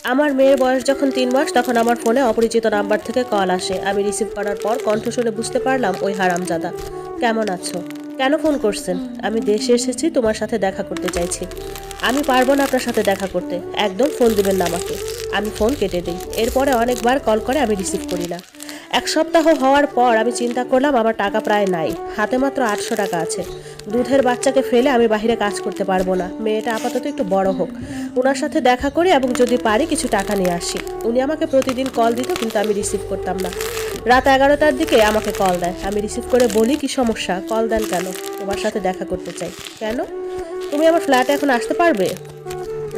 আমার মেয়ের বয়স যখন 3 মাস তখন আমার ফোনে অপরিচিত নাম্বার থেকে কল আসে। আমি রিসিভ করার পর কণ্ঠ শুনে বুঝতে পারলাম ওই হারামজাদা। কেমন আছো? কেন ফোন করছেন? আমি দেশে এসেছি, তোমার সাথে দেখা করতে চাইছি। আমি পারবো না আপনার সাথে দেখা করতে, একদম ফোন দিবেন না আমাকে। আমি ফোন কেটে দিই। এরপরে অনেকবার কল করে, আমি রিসিভ করি না। 1 সপ্তাহ হওয়ার পর আমি চিন্তা করলাম আমার টাকা প্রায় নাই, হাতে মাত্র 800 টাকা আছে। দুধের বাচ্চাকে ফেলে আমি বাইরে কাজ করতে পারবো না। মেয়েটা আপাতত একটু বড় হোক, ওনার সাথে দেখা করি এবং যদি পারি কিছু টাকা নিয়ে আসি। উনি আমাকে প্রতিদিন কল দিত, কিন্তু আমি রিসিভ করতাম না। রাত 11টার দিকে আমাকে কল দেয়। আমি রিসিভ করে বলি, কি সমস্যা, কল দেন কেন? তোমার সাথে দেখা করতে চাই। কেন? তুমি আমার ফ্ল্যাটে এখন আসতে পারবে?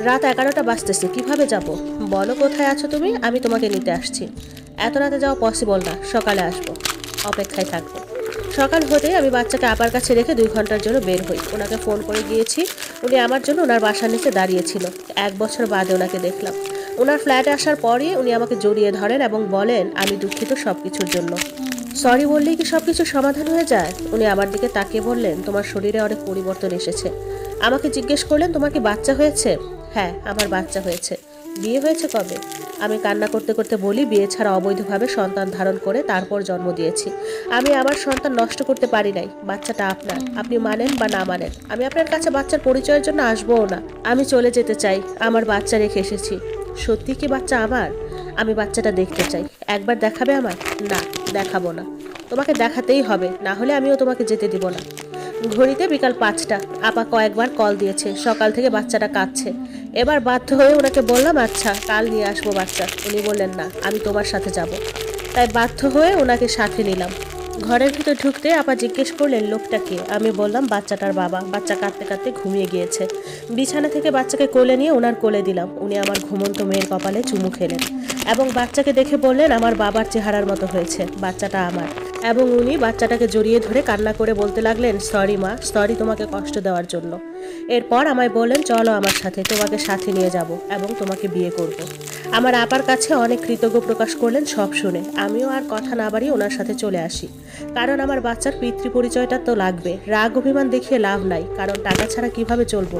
রাত 11টা বাজতেছে, কিভাবে যাব? বলো কোথায় আছো তুমি, আমি তোমাকে নিতে আসছি। এত রাতে যাওয়া পসিবল না, সকালে আসবো। অপেক্ষায় থাকবো। সকাল হতেই আমি বাচ্চাকে আপার কাছে রেখে 2 ঘন্টার জন্য বের হই। ওনাকে ফোন করে গিয়েছি, উনি আমার জন্য ওনার বাসার নিচে দাঁড়িয়েছিল। 1 বছর বাদে ওনাকে দেখলাম। ওনার ফ্ল্যাটে আসার পরই উনি আমাকে জড়িয়ে ধরেন এবং বলেন আমি দুঃখিত সব কিছুর জন্য। সরি বললেই কি সব কিছু সমাধান হয়ে যায়? উনি আমার দিকে তাকিয়ে বললেন, তোমার শরীরে অনেক পরিবর্তন এসেছে। আমাকে জিজ্ঞেস করলেন, তোমার কি বাচ্চা হয়েছে? হ্যাঁ, আমার বাচ্চা হয়েছে। বিয়ে হয়েছে কবে? আমি কান্না করতে করতে বলি, বিয়ে ছাড়া অবৈধভাবে সন্তান ধারণ করে তারপর জন্ম দিয়েছি। আমি আমার সন্তান নষ্ট করতে পারি নাই। বাচ্চাটা আপনার, আপনি মানেন বা না মানেন। আমি আপনার কাছে বাচ্চার পরিচয়ের জন্য আসবও না। আমি চলে যেতে চাই, আমার বাচ্চা রেখে এসেছি। সত্যি কি বাচ্চা আমার? আমি বাচ্চাটা দেখতে চাই। একবার দেখাবে আমার? না, দেখাবো না। তোমাকে দেখাতেই হবে, না হলে আমিও তোমাকে যেতে দিব না। ঘড়িতে বিকাল 5টা। আপা কয়েকবার কল দিয়েছে, সকাল থেকে বাচ্চাটা কাঁদছে। এবার বাধ্য হয়ে ওনাকে বললাম, আচ্ছা কাল নিয়ে আসবো বাচ্চা। উনি বললেন না, আমি তোমার সাথে যাব। তাই বাধ্য হয়ে ওনাকে সাথে নিলাম। ঘরের ভিতর ঢুকতে আপা জিজ্ঞেস করলেন, লোকটা কে? আমি বললাম বাচ্চাটার বাবা। বাচ্চা কাঁদতে কাঁদতে ঘুমিয়ে গিয়েছে। বিছানা থেকে বাচ্চাকে কোলে নিয়ে ওনার কোলে দিলাম। উনি আমার ঘুমন্ত মেয়ের কপালে চুমু খেলেন এবং বাচ্চাকে দেখে বললেন, আমার বাবার চেহারার মতো হয়েছে, বাচ্চাটা আমার। এবং উনি বাচ্চাটাকে জড়িয়ে ধরে কান্না করে বলতে লাগলেন, সরি মা, সরি তোমাকে কষ্ট দেওয়ার জন্য। এরপর আমায় বললেন, চলো আমার সাথে, তোমাকে সাথে নিয়ে যাব এবং তোমাকে বিয়ে করব। আমার আপার কাছে অনেক কৃতজ্ঞ প্রকাশ করলেন সব শুনে। আমিও আর কথা না বাড়িয়ে ওনার সাথে চলে আসি, কারণ আমার বাচ্চার পিতৃ পরিচয়টা তো লাগবে। রাগ অভিমান দেখিয়ে লাভ নাই, কারণ টাকা ছাড়া কিভাবে চলবো।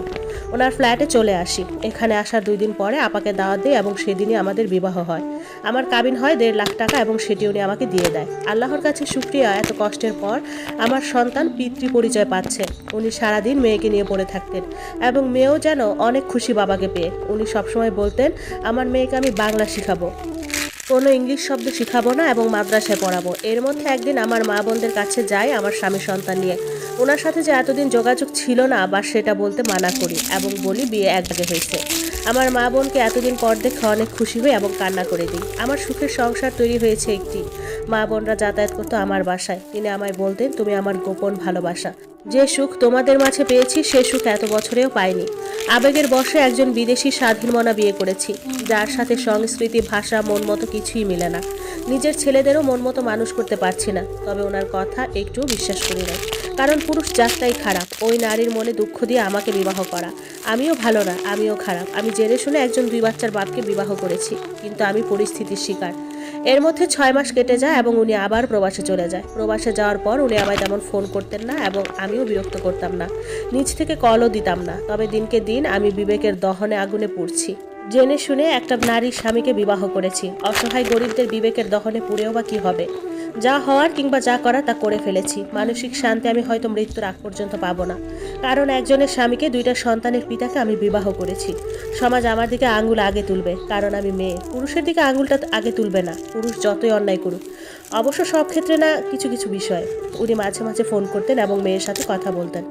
ওনার ফ্ল্যাটে চলে আসি। এখানে আসার 2 দিন পরে আপাকে দাওয়াত দিই এবং সেদিনই আমাদের বিবাহ হয়। আমার কাবিন হয় 1.5 লাখ টাকা এবং সেটি উনি আমাকে দিয়ে দেয়। আল্লাহর কাছে শুকরিয়া, এত কষ্টের পর আমার সন্তান পিতৃ পরিচয় পাচ্ছে। উনি সারাদিন মেয়েকে নিয়ে পড়ে থাকতেন এবং মেয়েও যেন অনেক খুশি বাবাকে পেয়ে। উনি সবসময় বলতেন, আমার মেয়েকে আমি বাংলা শিখাবো, কোনো ইংলিশ শব্দ শিখাবো না এবং মাদ্রাসায় পড়াবো। এর মধ্যে একদিন আমার মা বোনদের কাছে যাই আমার স্বামী সন্তান নিয়ে। ওনার সাথে যে এতদিন যোগাযোগ ছিল না বা সেটা বলতে মানা করি এবং বলি বিয়ে এক আগে হয়েছে। আমার মা বোনকে এতদিন পর দেখে অনেক খুশি হই এবং কান্না করে দিই। আমার সুখের সংসার তৈরি হয়েছে একটি। মা বোনরা যাতায়াত করতো আমার বাসায়। তিনি আমায় বলতেন, তুমি আমার গোপন ভালোবাসা। যে সুখ তোমাদের মাঝে পেয়েছি সে সুখ এত বছরেও পাইনি। আবেগের বশে একজন বিদেশি স্বাধীনমনা বিয়ে করেছি, যার সাথে সংস্কৃতি, ভাষা, মন মতো কিছুই মিলে না। নিজের ছেলেদেরও মন মতো মানুষ করতে পারছি না। তবে ওনার কথা একটুও বিশ্বাস করি না, কারণ পুরুষ জাতটাই খারাপ। ওই নারীর মনে দুঃখ দিয়ে আমাকে বিবাহ করা। আমিও ভালো না, আমিও খারাপ। আমি জেনে শুনে একজন 2 বাচ্চার বাপকে বিবাহ করেছি, কিন্তু আমি পরিস্থিতির শিকার। এর মধ্যে 6 মাস কেটে যায় এবং উনি আবার প্রবাসে চলে যায়। প্রবাসে যাওয়ার পর উনি আমায় তেমন ফোন করতেন না এবং আমিও বিরক্ত করতাম না, নিজ থেকে কলও দিতাম না। তবে দিনকে দিন আমি বিবেকের দহনে আগুনে পুড়ছি। জেনে শুনে একটা নারীর স্বামীকে বিবাহ করেছি। অসহায় গরিবদের বিবেকের দহনে পুড়েও বা কি হবে? যা হওয়ার কিংবা যা করার তা করে ফেলেছি। মানসিক শান্তি আমি হয়তো মৃত্যুর আগ পর্যন্ত পাবো না, কারণ একজনের স্বামীকে 2টা সন্তানের পিতাকে আমি বিবাহ করেছি। সমাজ আমার দিকে আঙুল আগে তুলবে, কারণ আমি মেয়ে। পুরুষের দিকে আঙুলটা আগে তুলবে না, পুরুষ যতই অন্যায় করুক। অবশ্য সব ক্ষেত্রে না, কিছু কিছু বিষয়। উনি মাঝে মাঝে ফোন করতেন এবং মেয়ের সাথে কথা বলতেন।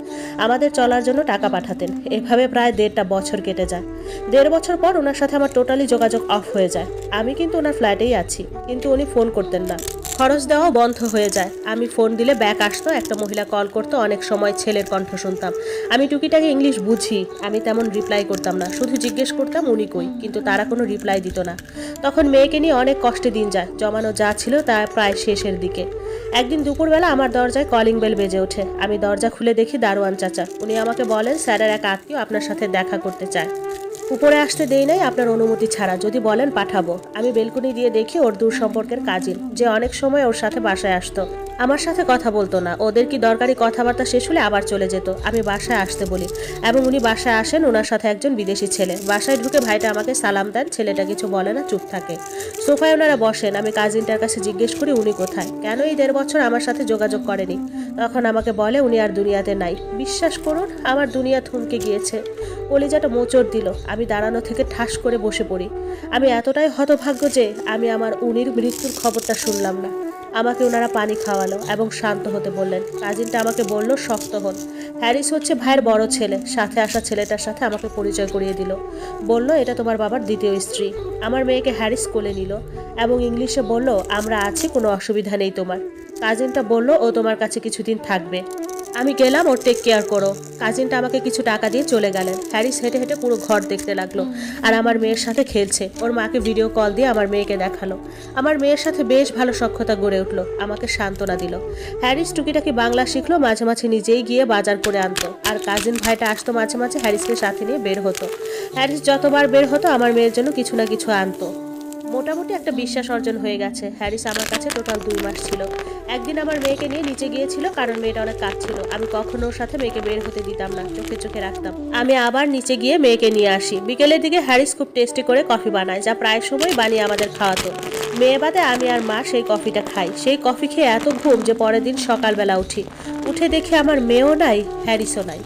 আমাদের চলার জন্য টাকা পাঠাতেন। এভাবে প্রায় 1.5 বছর কেটে যায়। 1.5 বছর পর ওনার সাথে আমার টোটালি যোগাযোগ অফ হয়ে যায়। আমি কিন্তু ওনার ফ্ল্যাটেই আছি, কিন্তু উনি ফোন করতেন না। খরচ দেওয়াও বন্ধ হয়ে যায়। আমি ফোন দিলে ব্যাক আসতো, একটা মহিলা কল করতো, অনেক সময় ছেলের কণ্ঠ শুনতাম। আমি টুকিটাকি ইংলিশ বুঝি, আমি তেমন রিপ্লাই করতাম না, শুধু জিজ্ঞেস করতাম উনি কই, কিন্তু তারা কোনো রিপ্লাই দিত না। তখন মেয়েকে নিয়ে অনেক কষ্টে দিন যায়। জমানো যা ছিল তা প্রায় শেষের দিকে। একদিন দুপুরবেলা আমার দরজায় কলিং বেল বেজে ওঠে। আমি দরজা খুলে দেখি দারোয়ান চাচা। উনি আমাকে বলেন, স্যারের এক আত্মীয় আপনার সাথে দেখা করতে চায়। উপরে আসতে দেই নাই আপনার অনুমতি ছাড়া, যদি বলেন পাঠাবো। আমি বেলকুনি দিয়ে দেখি ওর দূর সম্পর্কের কাজিন, যে অনেক সময় ওর সাথে বাসায় আসতো। আমার সাথে কথা বলতো না, ওদের কি দরকারি কথাবার্তা শেষ হলে আবার চলে যেত। আমি বাসায় আসতে বলি এবং উনি বাসায় আসেন। ওনার সাথে একজন বিদেশি ছেলে। বাসায় ঢুকে ভাইটা আমাকে সালাম দেন, ছেলেটা কিছু বলে না, চুপ থাকে। সোফায় ওনারা বসেন। আমি কাজিনটার কাছে জিজ্ঞেস করি উনি কোথায়, কেন এই 1.5 বছর আমার সাথে যোগাযোগ করেনি। তখন আমাকে বলে উনি আর দুনিয়াতে নাই। বিশ্বাস করুন, আমার দুনিয়া থমকে গিয়েছে। কলিজাটা মোচড় দিল। আমি দাঁড়ানো থেকে ঠাস করে বসে পড়ি। আমি এতটাই হতভাগ্য যে আমি আমার উনির মৃত্যুর খবরটা শুনলাম না। আমাকে ওনারা পানি খাওয়ালো এবং শান্ত হতে বললেন। কাজিনটা আমাকে বলল শক্ত হন। হ্যারিস হচ্ছে ভাইয়ের বড় ছেলে। সাথে আসা ছেলেটার সাথে আমাকে পরিচয় করিয়ে দিল। বলল এটা তোমার বাবার দ্বিতীয় স্ত্রী। আমার মেয়েকে হ্যারিস কোলে নিল এবং ইংলিশে বলল আমরা আছি, কোনো অসুবিধা নেই তোমার। কাজিনটা বলল ও তোমার কাছে কিছুদিন থাকবে। আমি গেলাম, ওর টেক কেয়ার করো। কাজিনটা আমাকে কিছু টাকা দিয়ে চলে গেলেন। হ্যারিস হেঁটে হেঁটে পুরো ঘর দেখতে লাগলো আর আমার মেয়ের সাথে খেলছে। ওর মাকে ভিডিও কল দিয়ে আমার মেয়েকে দেখালো। আমার মেয়ের সাথে বেশ ভালো সখ্যতা গড়ে উঠলো। আমাকে সান্ত্বনা দিল। হ্যারিস টুকিটাকি বাংলা শিখলো, মাঝে মাঝে নিজেই গিয়ে বাজার করে আনতো। আর কাজিন ভাইটা আসতো মাঝে মাঝে, হ্যারিসকে সাথে নিয়ে বের হতো। হ্যারিস যতবার বের হতো আমার মেয়ের জন্য কিছু না কিছু আনতো। মোটামুটি একটা বিশ্বাস অর্জন হয়ে গেছে। হ্যারিস আমার কাছে টোটাল 2 মাস ছিল। একদিন আমার মেয়েকে নিয়ে নিচে গিয়েছিল, কারণ মেয়েটা অনেক কাঁদছিল। আমি কখনো ওর সাথে মেয়েকে বের হতে দিতাম না, চোখে চোখে রাখতাম। আমি আবার নিচে গিয়ে মেয়েকে নিয়ে আসি। বিকেলের দিকে হ্যারিস খুব টেস্টি করে কফি বানায়, যা প্রায় সময় বানিয়ে আমাদের খাওয়াতো। মেয়ে বাদে আমি আর মা সেই কফিটা খাই। সেই কফি খেয়ে এত ঘুম যে পরের দিন সকালবেলা উঠে দেখি আমার মেয়েও নাই, হ্যারিসও নাই।